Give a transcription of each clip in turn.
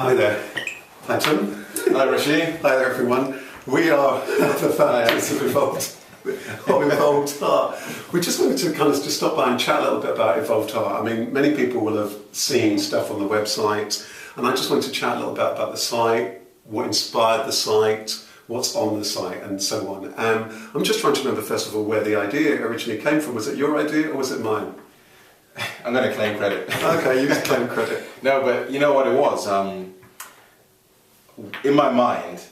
Hi there. Hi Tim. Hi Rasheed. Hi there everyone. We are the founders of Evolved Heart. We just wanted to kind of just stop by and chat a little bit about Evolved Heart. I mean, many people will have seen stuff on the website, and I just wanted to chat a little bit about the site, what inspired the site, what's on the site, and so on. I'm just trying to remember, first of all, where the idea originally came from. Was it your idea or was it mine? I'm going to claim credit. Okay, you can claim credit. No, but you know what it was? In my mind,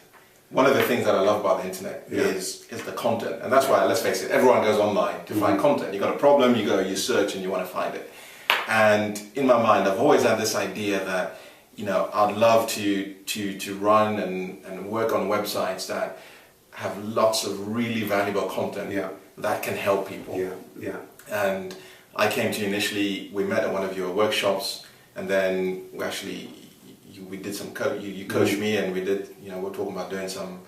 one of the things that I love about the internet is the content. And that's why, let's face it, everyone goes online to find content. You got a problem, you search and you want to find it. And in my mind, I've always had this idea that, you know, I'd love to run and work on websites that have lots of really valuable content that can help people. And I came to you initially, we met at one of your workshops, and then we did some you coached me, and we did, you know, we're talking about doing some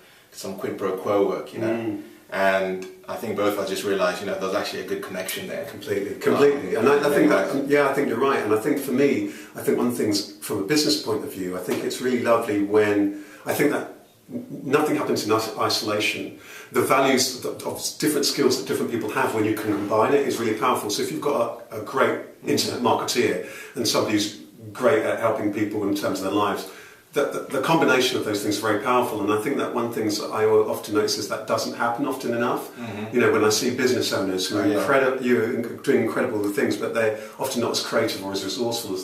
quid pro quo work, you know. And I think both of us just realised, you know, there's actually a good connection there. Completely. And I think that, I think you're right. And I think for me, I think one of the things from a business point of view, I think it's really lovely when, I think that nothing happens in isolation. The values of different skills that different people have when you can combine it is really powerful. So if you've got a great internet marketeer and somebody who's great at helping people in terms of their lives, the combination of those things is very powerful. And I think that one thing that I often notice is that doesn't happen often enough. You know, when I see business owners who are doing incredible things, but they're often not as creative or as resourceful as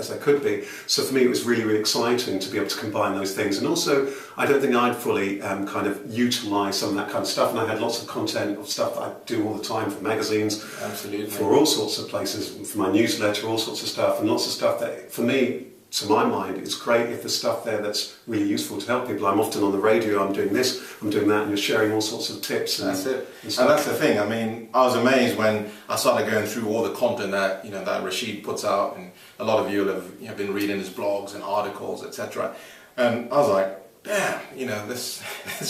they could be. So for me, it was really, really exciting to be able to combine those things. And also, I don't think I'd fully kind of utilise some of that kind of stuff. And I had lots of content of stuff that I do all the time for magazines, for all sorts of places, for my newsletter, all sorts of stuff, and lots of stuff that, for me, to my mind, it's great if there's stuff there that's really useful to help people. I'm often on the radio, I'm doing this, I'm doing that, and you're sharing all sorts of tips. That's it. And that's the thing. I mean, I was amazed when I started going through all the content that, you know, that Rasheed puts out, and a lot of you will have, you know, been reading his blogs and articles, etc. And I was like, damn, you know, this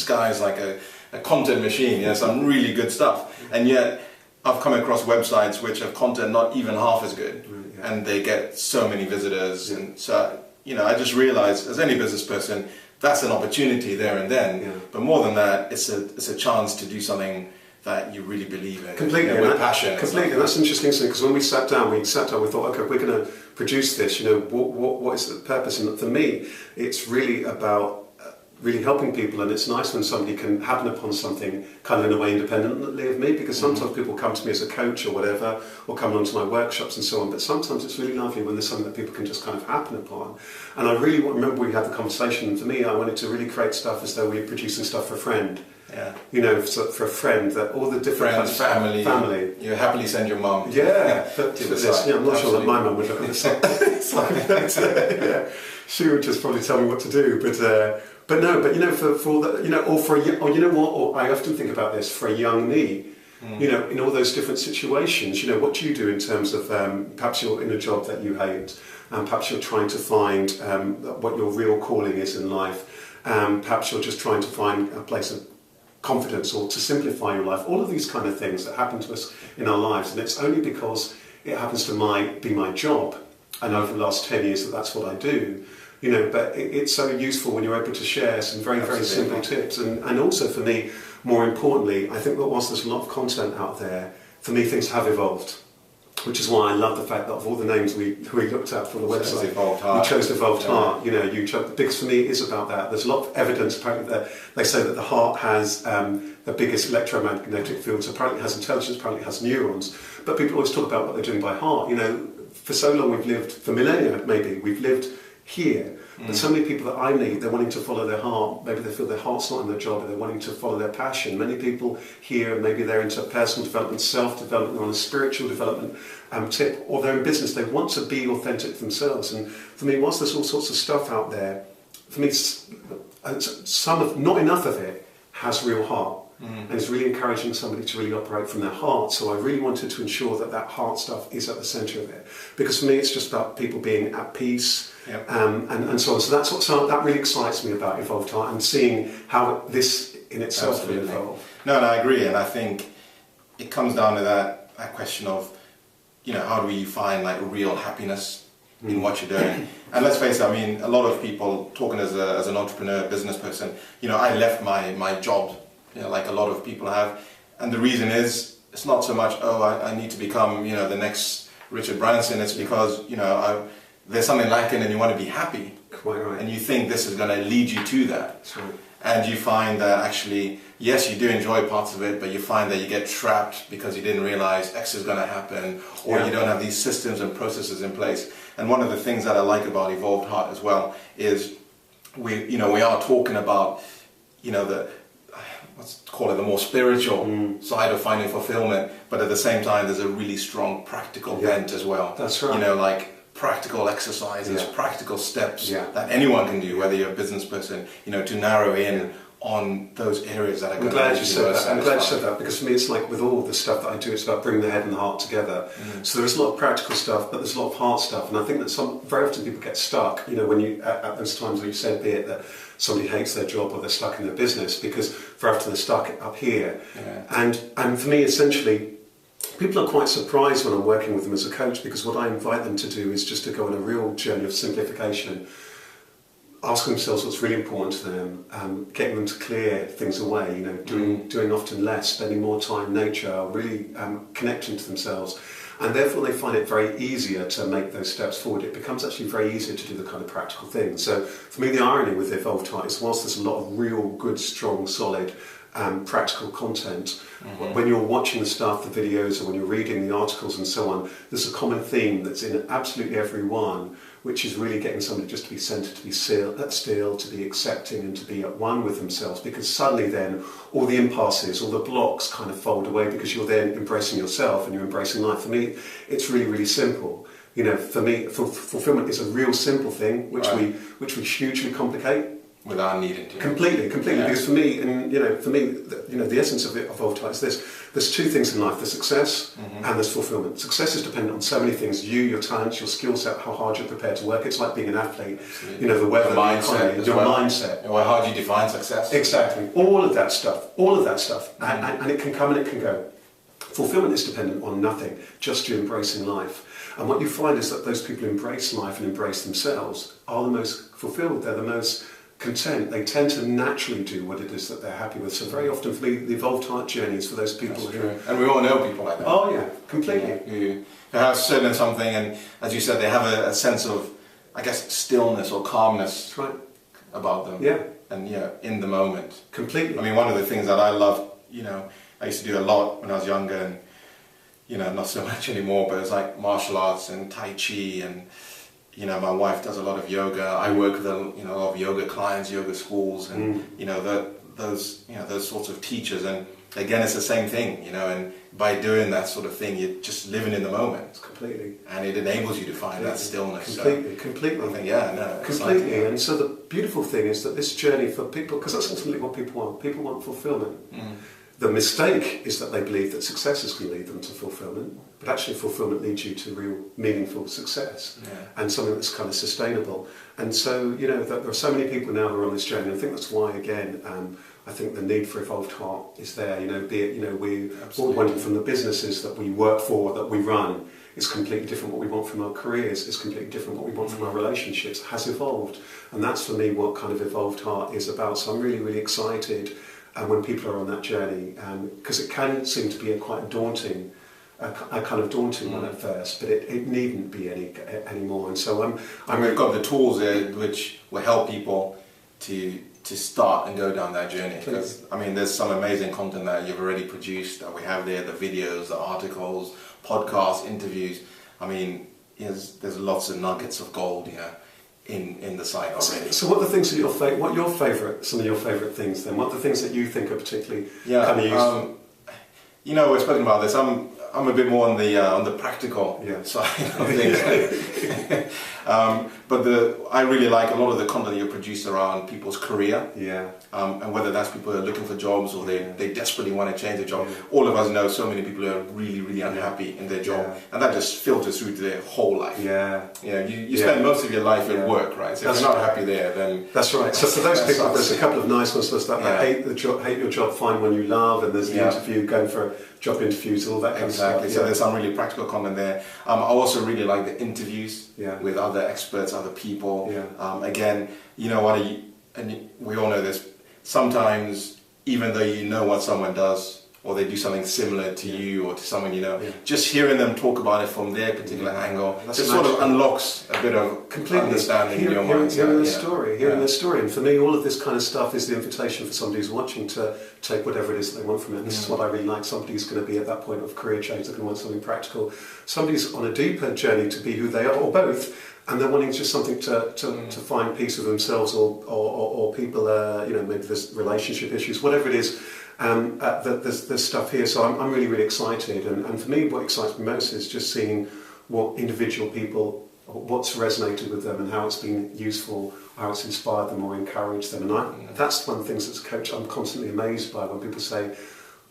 guy's like a content machine. You know, some really good stuff. And yet, I've come across websites which have content not even half as good. And they get so many visitors, and so, you know, I just realized, as any business person, that's an opportunity there and then. But more than that, it's a chance to do something that you really believe in. Completely, you know, with passion. Completely, and that's interesting, because when we sat down, we thought, okay, we're going to produce this. You know, what is the purpose? And for me, it's really about really helping people, and it's nice when somebody can happen upon something kind of in a way independently of me, because sometimes people come to me as a coach or whatever, or come along to my workshops and so on, but sometimes it's really lovely when there's something that people can just kind of happen upon. And I really remember we had the conversation, and for me, I wanted to really create stuff as though we were producing stuff for a friend. You know, for a friend, that all the different friends, family. You happily send your mum to this. Yeah, I'm not sure that my mum would look at this. It's like that. She would just probably tell me what to do, but you know, for the, you know, or you know what, or I often think about this for a young me, you know, in all those different situations, you know, what do you do in terms of perhaps you're in a job that you hate, and perhaps you're trying to find what your real calling is in life, perhaps you're just trying to find a place of confidence or to simplify your life, all of these kind of things that happen to us in our lives, and it's only because it happens to be my job, and over the last 10 years that's what I do. You know, but it's so useful when you're able to share some very, very simple tips. And also for me, more importantly, I think that whilst there's a lot of content out there, for me things have evolved. Which is why I love the fact that of all the names we looked at for the website, you chose Evolved Heart. You know, because for me it is about that. There's a lot of evidence apparently that they say that the heart has the biggest electromagnetic fields, apparently it has intelligence, apparently it has neurons. But people always talk about what they're doing by heart. You know, for so long we've lived, for millennia maybe, we've lived here, but so many people that I meet, they're wanting to follow their heart. Maybe they feel their heart's not in their job, but they're wanting to follow their passion. Many people here, maybe they're into personal development, self-development, they're on a spiritual development tip, or they're in business. They want to be authentic themselves. And for me, whilst there's all sorts of stuff out there, for me, not enough of it has real heart. And it's really encouraging somebody to really operate from their heart. So I really wanted to ensure that heart stuff is at the centre of it. Because for me, it's just about people being at peace and so on. So that really excites me about Evolved Heart, and seeing how this in itself will evolve. No, I agree. And I think it comes down to that question of, you know, how do we find like real happiness in what you're doing. And let's face it, I mean, a lot of people, talking as an entrepreneur, business person, you know, I left my job, you know, like a lot of people have. And the reason is, it's not so much, oh, I need to become, you know, the next Richard Branson. It's because, you know, there's something lacking and you want to be happy. Quite right. And you think this is going to lead you to that. That's right. And you find that actually, yes, you do enjoy parts of it, but you find that you get trapped because you didn't realize X is going to happen, or you don't have these systems and processes in place. And one of the things that I like about Evolved Heart as well is we are talking about, you know, let's call it the more spiritual side of finding fulfillment, but at the same time, there's a really strong practical bent as well. That's right. You know, like practical exercises, practical steps that anyone can do, whether you're a business person, you know, to narrow in on those areas that are going to I'm glad you said that, because for me it's like with all the stuff that I do, it's about bringing the head and the heart together. So there's a lot of practical stuff, but there's a lot of heart stuff, and I think that very often people get stuck, you know, when you at those times where you said, be it that somebody hates their job or they're stuck in their business, because very often they're stuck up here. And for me, essentially, people are quite surprised when I'm working with them as a coach, because what I invite them to do is just to go on a real journey of simplification, asking themselves what's really important to them, getting them to clear things away, you know, doing often less, spending more time in nature, really connecting to themselves. And therefore they find it very easier to make those steps forward. It becomes actually very easier to do the kind of practical things. So for me, the irony with Evolved Heart is, whilst there's a lot of real good, strong, solid practical content, when you're watching the stuff, the videos, or when you're reading the articles and so on, there's a common theme that's in absolutely every one, which is really getting somebody just to be centered, to be still, to be accepting, and to be at one with themselves, because suddenly then all the impasses, all the blocks kind of fold away, because you're then embracing yourself and you're embracing life. For me, it's really, really simple. You know, for me, fulfillment is a real simple thing, which we hugely complicate. Without needing to. Completely. Because for me, the essence of Evolved Heart is this. There's two things in life: there's success and there's fulfillment. Success is dependent on so many things: you, your talents, your skill set, how hard you're prepared to work. It's like being an athlete. Absolutely. You know, the weather, the mindset, your mindset. How do you define success? Exactly. All of that stuff. And it can come and it can go. Fulfillment is dependent on nothing, just you embracing life. And what you find is that those people who embrace life and embrace themselves are the most fulfilled. They're the most content. They tend to naturally do what it is that they're happy with. So very often for me, the Evolved Heart journey is for those people and we all know people like that. Oh yeah, completely. Who have certain something, and as you said, they have a sense of, I guess, stillness or calmness about them. Yeah. And in the moment. Completely. I mean, one of the things that I love, you know, I used to do a lot when I was younger, and you know, not so much anymore, but it's like martial arts and Tai Chi, and you know, my wife does a lot of yoga. I work with a lot of yoga clients, yoga schools, and you know, those sorts of teachers. And again, it's the same thing, you know. And by doing that sort of thing, you're just living in the moment. Completely. And it enables you to find that stillness. Completely. I think, completely. And so the beautiful thing is that this journey for people, because that's ultimately what people want. People want fulfillment. The mistake is that they believe that success is going to lead them to fulfillment, but actually fulfillment leads you to real meaningful success and something that's kind of sustainable. And so, you know, there are so many people now who are on this journey. I think that's why, again, I think the need for Evolved Heart is there. You know, be it, you know, we all wanting from the businesses that we work for, that we run, is completely different. What we want from our careers is completely different. What we want from our relationships has evolved. And that's for me what kind of Evolved Heart is about. So I'm really, really excited when people are on that journey, because it can seem to be a kind of daunting one at first, but it needn't be anymore. And so we've got the tools there which will help people to start and go down that journey. Because I mean, there's some amazing content that you've already produced that we have there: the videos, the articles, podcasts, interviews. I mean, there's lots of nuggets of gold, in the site already. So what are the things that some of your favourite things then? What are the things that you think are particularly kind of useful? You know, we've spoken about this. I'm a bit more on the practical side of things. But I really like a lot of the content you produce around people's career. And whether that's people who are looking for jobs or they desperately want to change their job. All of us know so many people who are really, really unhappy in their job, and that just filters through to their whole life. You spend most of your life at work, right? So if you're not happy there, then that's right. So for those people, there's a couple of nice ones like hate your job, find one you love, and there's the interview going for job interviews, all that kind of stuff. So there's some really practical content there. I also really like the interviews with other experts, other people. Again, you know what, and we all know this, sometimes even though you know what someone does, or they do something similar to you or to someone you know, just hearing them talk about it from their particular angle just sort of unlocks a bit of understanding in your mind. Hearing their story. And for me, all of this kind of stuff is the invitation for somebody who's watching to take whatever it is that they want from it. And this is what I really like. Somebody who's going to be at that point of career change, they're going to want something practical. Somebody's on a deeper journey to be who they are, or both, and they're wanting just something to find peace with themselves or people, maybe there's relationship issues, whatever it is. There's stuff here, so I'm really, really excited. And for me, what excites me most is just seeing what individual people, what's resonated with them and how it's been useful, how it's inspired them or encouraged them. And that's one of the things as a coach I'm constantly amazed by, when people say,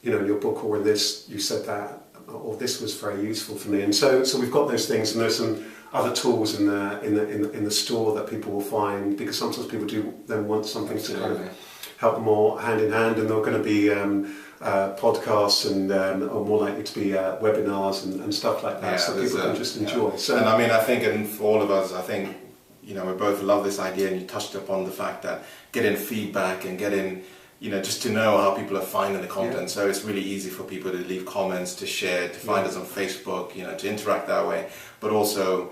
you know, in your book or in this, you said that, or this was very useful for me. And so we've got those things, and there's some other tools in the store that people will find, because sometimes people do then want something to kind of help them all hand in hand, and there are going to be podcasts and or more likely to be webinars and stuff like that, so people can just enjoy. So, and I mean, I think, and for all of us, I think, you know, we both love this idea, and you touched upon the fact that getting feedback and getting, you know, just to know how people are finding the content. So it's really easy for people to leave comments, to share, to find us on Facebook, you know, to interact that way. But also,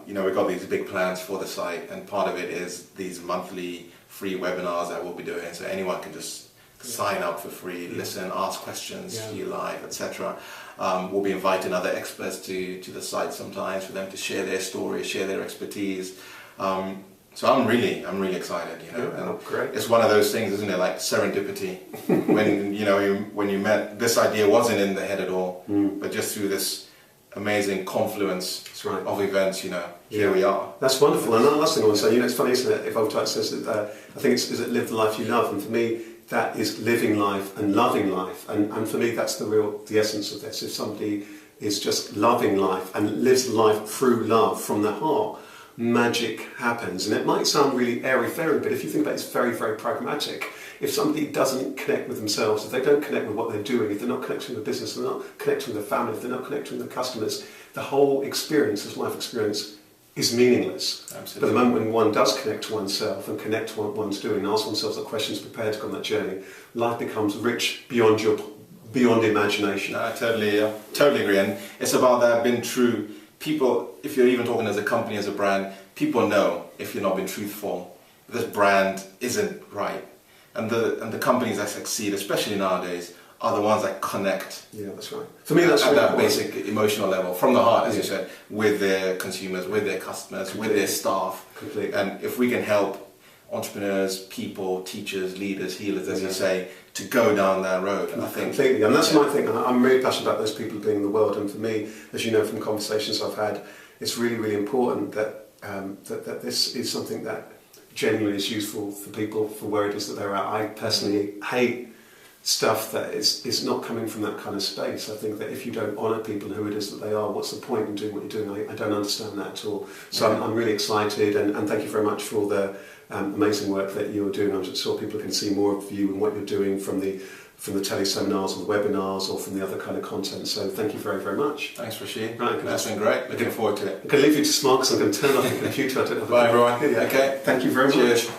you know, we've got these big plans for the site, and part of it is these monthly free webinars that we'll be doing. So anyone can just sign up for free, listen, ask questions to you live, etc. We'll be inviting other experts to the site sometimes for them to share their stories, share their expertise. So I'm really excited, you know. And great. It's one of those things, isn't it? Like serendipity. when you met, this idea wasn't in the head at all, but just through this amazing confluence of events, you know, here we are. That's wonderful. And the last thing I want to say, you know, it's funny, isn't it? If Voltaire says that, I think is it live the life you love, and for me, that is living life and loving life, and for me, that's the essence of this. If somebody is just loving life and lives life through love from the heart, magic happens. And it might sound really airy-fairy, but if you think about it, it's very, very pragmatic. If somebody doesn't connect with themselves, if they don't connect with what they're doing, if they're not connecting with the business, if they're not connecting with their family, if they're not connecting with their customers, the whole experience, this life experience, is meaningless. Absolutely. But the moment when one does connect to oneself and connect to what one's doing, and ask oneself the questions prepared to go on that journey, life becomes rich beyond imagination. I totally agree. And it's about that being true. People, if you're even talking as a company, as a brand, people know if you're not being truthful, this brand isn't right. And the companies that succeed, especially nowadays, are the ones that connect. Yeah, that's right. For me, that's at that basic emotional level, from the heart, as you said, with their consumers, with their customers, with their staff. Completely. And if we can help entrepreneurs, people, teachers, leaders, healers, as you say, to go down that road, I think. Completely. And that's my thing. I'm really passionate about those people being in the world. And for me, as you know from conversations I've had, it's really, really important that that this is something that genuinely is useful for people for where it is that they're at. I personally hate stuff that is not coming from that kind of space. I think that if you don't honour people who it is that they are, what's the point in doing what you're doing? I don't understand that at all. So I'm really excited, and thank you very much for all the amazing work that you're doing. I'm sure people can see more of you and what you're doing from the teleseminars or the webinars or from the other kind of content. So thank you very, very much. Thanks, Rasheed. Right, that's been great. Looking forward to it. I'm going to leave you to smart because I'm going to turn off the computer. Bye, everyone. Okay. Thank you very much. Cheers.